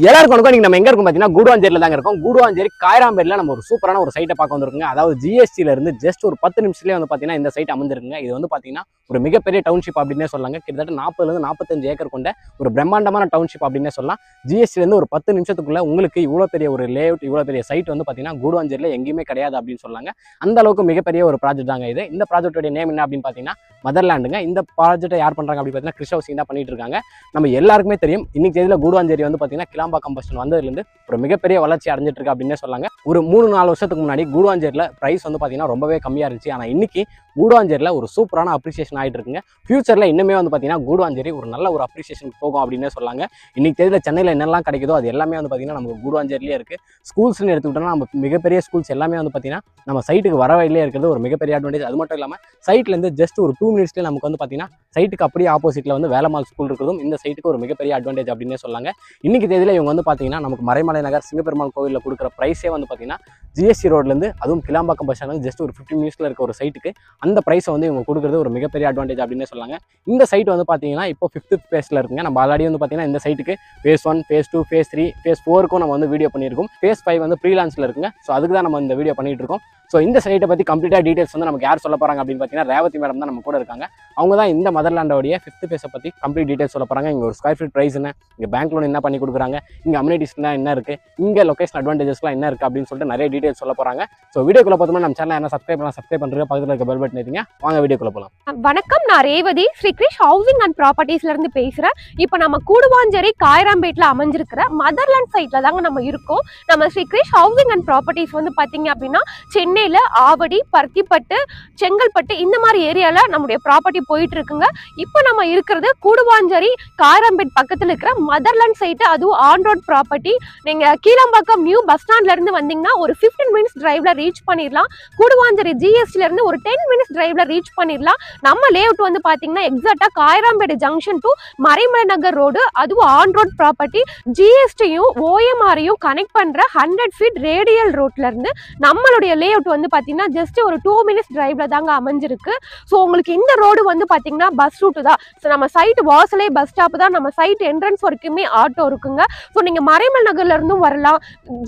எல்லாருக்கும் வணக்கம். நீங்க நம்ம எங்க இருக்கும் பாத்தீங்கன்னா கூடுவாஞ்சேரியில தாங்க இருக்கும். கூடுவாஞ்சேரி காயராம்பேட்ல நம்ம ஒரு சூப்பரான ஒரு சைட்டை பார்க்க வந்திருக்குங்க. அதாவது ஜிஎஸ்டில இருந்து ஜஸ்ட் ஒரு 10 நிமிஷத்துலயே வந்து பாத்தீங்கன்னா இந்த சைட் அமைஞ்சிருக்குங்க. இது வந்து பாத்தீங்கன்னா ஒரு மிகப்பெரிய டவுன்ஷிப் அப்படின்னே சொல்லலாங்க. கிட்டத்தட்ட 40 ல இருந்து 45 ஏக்கர் கொண்ட ஒரு பிரம்மாண்டமான டவுன்ஷிப் அப்படின்னே சொல்லலாம். ஜிஎஸ்டில இருந்து ஒரு 10 நிமிஷத்துக்குள்ள உங்களுக்கு இவ்வளவு பெரிய ஒரு லேஅவுட், இவ்வளவு பெரிய சைட் வந்து பாத்தீங்கன்னா கூடுவாஞ்சேரியில எங்கேயுமே கிடையாது அப்படின்னு சொல்லாங்க. அந்த அளவுக்கு மிகப்பெரிய ஒரு ப்ராஜெக்ட் தாங்க இது. இந்த ப்ராஜெக்டோட நேம் என்ன அப்படின்னு பாத்தீங்கன்னா மதர்லாண்டுங்க. இந்த ப்ராஜெக்ட்டை யார் பண்றாங்க அப்படின்னு பாத்தீங்கன்னா கிறிஸ் ஹவுசிங் தான் பண்ணிட்டு இருக்காங்க. நம்ம எல்லாருக்குமே தெரியும், இன்னைக்கு தேதியில கூடுவாஞ்சேரி வந்து பாத்தீங்கன்னா கிளாம்பாக்கம் பஸ் வந்ததுலேருந்து ஒரு மிகப்பெரிய வளர்ச்சி அடைஞ்சிட்டு இருக்கு அப்படின்னே சொல்லாங்க. ஒரு 3-4 வருஷத்துக்கு முன்னாடி கூடுவாஞ்சேரியில பிரைஸ் வந்து பாத்தீங்கன்னா ரொம்பவே கம்மியா இருந்துச்சு. ஆனா இன்னைக்கு கூடுவாஞ்சேரியில ஒரு சூப்பரான அப்ரிசியேஷன் ஆயிட்டு இருக்குங்க. ஃபியூச்சர்ல இன்னுமே வந்து பாத்தீங்கன்னா கூடுவாஞ்சேரி ஒரு நல்ல ஒரு அப்ரிசியேஷன் போகும் அப்படின்னே சொல்லாங்க. இன்னைக்கு தேதியில சென்னையில என்னெல்லாம் கிடைக்குதோ அது எல்லாமே வந்து பாத்தீங்கன்னா நமக்கு கூடுவாஞ்சேரியிலே இருக்கு. ஸ்கூல்ஸ்னு எடுத்துக்கிட்டோம்னா நம்ம மிகப்பெரிய ஸ்கூல்ஸ் எல்லாமே வந்து பாத்தீங்கன்னா நம்ம சைட்டுக்கு வர வழியிலே இருக்கிறது ஒரு மிகப்பெரிய அட்வான்டேஜ். அது மட்டும் இல்லாம சைட்ல இருந்து ஜஸ்ட் ஒரு 2 மினிட்ஸ்ல நமக்கு வந்து பாத்தீங்கன்னா சைட்டுக்கு அப்படியே ஆப்போசிட்ல வந்து வேலம்மாள் ஸ்கூல் இருக்கிறதும் இந்த சைட்டுக்கு ஒரு மிகப்பெரிய அட்வான்டேஜ் அப்படின்னே சொல்லாங்க. இன்னைக்கு தேதியில இவங்க வந்து பாத்தீங்கன்னா நமக்கு மறைமலை நகர் சிங்கப்பெருமாள் கோவிலில் கொடுக்குற பிரைஸே வந்து பாத்தீங்கன்னா ஜிஎஸ்டி ரோட்லேருந்து, அதுவும் கிளாம்பாக்கம் பஸ் ஸ்டாண்ட் ஜஸ்ட் ஒரு 15 மினிட்ஸ்ல இருக்க ஒரு சைட்டுக்கு அந்த பிரைஸை வந்து இவங்க கொடுக்குறது ஒரு மிகப்பெரிய அட்வான்டேஜ் அப்படின்னு சொல்லாங்க. இந்த சைட் வந்து பாத்தீங்கன்னா இப்போ 5th ஃபேஸ்ல இருக்குங்க. நம்ம ஆல்ரெடி வந்து பாத்தீங்கன்னா இந்த சைட்டுக்கு phase 1, phase 2, phase 3, phase 4க்கும் நம்ம வந்து வீடியோ பண்ணியிருக்கோம். phase 5 வந்து ப்ரீ லான்ச்ல இருக்குங்க. ஸோ அதுக்கு தான் நம்ம இந்த வீடியோ பண்ணிட்டு இருக்கோம். ஸோ இந்த சைட்டை பற்றி கம்ப்ளீட்டாக டீடைல்ஸ் வந்து நமக்கு யார் சொல்ல போகிறாங்க அப்படின்னு பார்த்தீங்கன்னா ரேவதி மேடம் தான் நம்ம கூட இருக்காங்க. அவங்க தான் இந்த மதர்லாண்டோடைய 5th ஃபேஸை பற்றி கம்ப்ளீட் டீடைல்ஸ் சொல்ல போகிறாங்க. இங்கே ஒரு ஸ்கொயர் ஃபீட் ப்ரைஸ் என்ன, இங்கே பேங்க் லோன் என்ன பண்ணி கொடுக்குறாங்க, இங்கே அம்யூனிட்டிஸ்லாம் என்ன இருக்குது, இங்கே லொகேஷன் அட்வான்டேஜஸ்லாம் என்ன இருக்குது அப்படின்னு சொல்லிட்டு நிறைய டீடைல்ஸ் சொல்ல போகிறாங்க. ஸோ வீடியோக்குள்ள பார்த்தோம்னா நம்ம சேனல் என்ன சப்ஸ்கிரைப் பண்ணுறது பக்கத்தில் இருக்க பெல் பட்டன் ஏற்றிங்க. வாங்க வீடியோக்குள்ள போகலாம். வணக்கம், நான் ரேவதி, ஸ்ரீ கிரிஷ் ஹவுசிங் அண்ட் ப்ராப்பர்ட்டிஸ்ல இருந்து பேசுறேன். இப்போ நம்ம கூடுவாஞ்சேரி காயராம்பேட்ல அமைஞ்சிருக்கிற மதர்லாண்ட் சைட்ல தாங்க நம்ம இருக்கோம். நம்ம Shri Krish housing and properties வந்து பாத்தீங்க அப்படின்னா சென்னையில ஆவடி, பருத்திப்பட்டு, செங்கல்பட்டு இந்த மாதிரி ஏரியால நம்முடைய ப்ராப்பர்ட்டி போயிட்டு இருக்குங்க. இப்போ நம்ம இருக்கிறது கூடுவாஞ்சேரி காயராம்பேட் பக்கத்துல இருக்கிற மதர்லாண்ட் சைட், அதுவும் ஆன் ரோட் ப்ராப்பர்ட்டி. நீங்க கீழம்பாக்கம் நியூ பஸ் ஸ்டாண்ட்ல இருந்து வந்தீங்கன்னா ஒரு 15 மினிட்ஸ் டிரைவ்ல ரீச் பண்ணிடலாம். கூடுவாஞ்சேரி ஜிஎஸ்டில இருந்து ஒரு 10 மினிட்ஸ் டிரைவ்ல ரீச் பண்ணிடலாம். நம்ம லேஅவுட் வந்து பாத்தீங்கன்னா எக்ஸாக்டா Kayarambedu junction to Maraimalai Nagar road, அதுவும் ஆன் ரோட் ப்ராப்பர்ட்டி. ஜிஎஸ்டியும் ஓஎம்ஆரையும் கனெக்ட் பண்ற 100 ஃபீட் ரேடியல் ரோட்ல இருந்து நம்மளுடைய லேஅவுட் வந்து பாத்தீங்கன்னா ஜஸ்ட் ஒரு 2 மினிட்ஸ் டிரைவ்ல தாங்க அமைஞ்சிருக்கு. ஸோ உங்களுக்கு இந்த ரோடு வந்து பாத்தீங்கன்னா பஸ் ரூட் தான். ஸோ நம்ம சைட் வாசலே பஸ் ஸ்டாப் தான். நம்ம சைட் என்ட்ரன்ஸ் வரைக்குமே ஆட்டோ இருக்குங்க. ஸோ நீங்க மறைமல் நகர்ல இருந்தும் வரலாம்,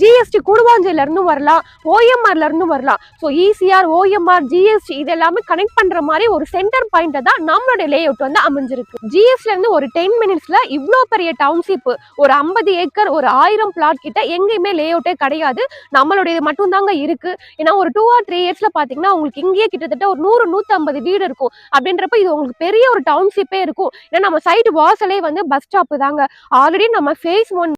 ஜிஎஸ்டி கூடுவாஞ்சேரியில இருந்தும் வரலாம், ஓஎம்ஆர்ல இருந்தும் வரலாம். ஸோ இசிஆர், ஓஎம்ஆர், ஜிஎஸ்டி இது எல்லாமே கனெக்ட் பண்ற மாதிரி ஒரு சென்டர் பாயிண்ட் தான் நம்மளுடைய லேஅவுட் வந்து அமைஞ்சிருக்கு. ஜிஎஸ்டில இருந்து ஒரு 10 மினிட்ஸ்ல இவ்வளோ பெரிய டவுன்ஷிப், ஒரு 50 ஏக்கர், ஒரு 1000 பிளாட் கிட்ட எங்கேயுமே லேஅவுட்டே கிடையாது. நம்மளுடைய மட்டும் தாங்க இருக்கு. ஏன்னா ஒரு 2 or 3 இயர்ஸ்ல பாத்தீங்கன்னா உங்களுக்கு இங்கேயே கிட்டத்தட்ட ஒரு 100-150 வீடு இருக்கும். அப்படின்றப்ப இது உங்களுக்கு பெரிய ஒரு டவுன்ஷிப்பே இருக்கும். ஏன்னா நம்ம சைட் வாசலே வந்து பஸ் ஸ்டாப் தாங்க. ஆல்ரெடி நம்ம phase 1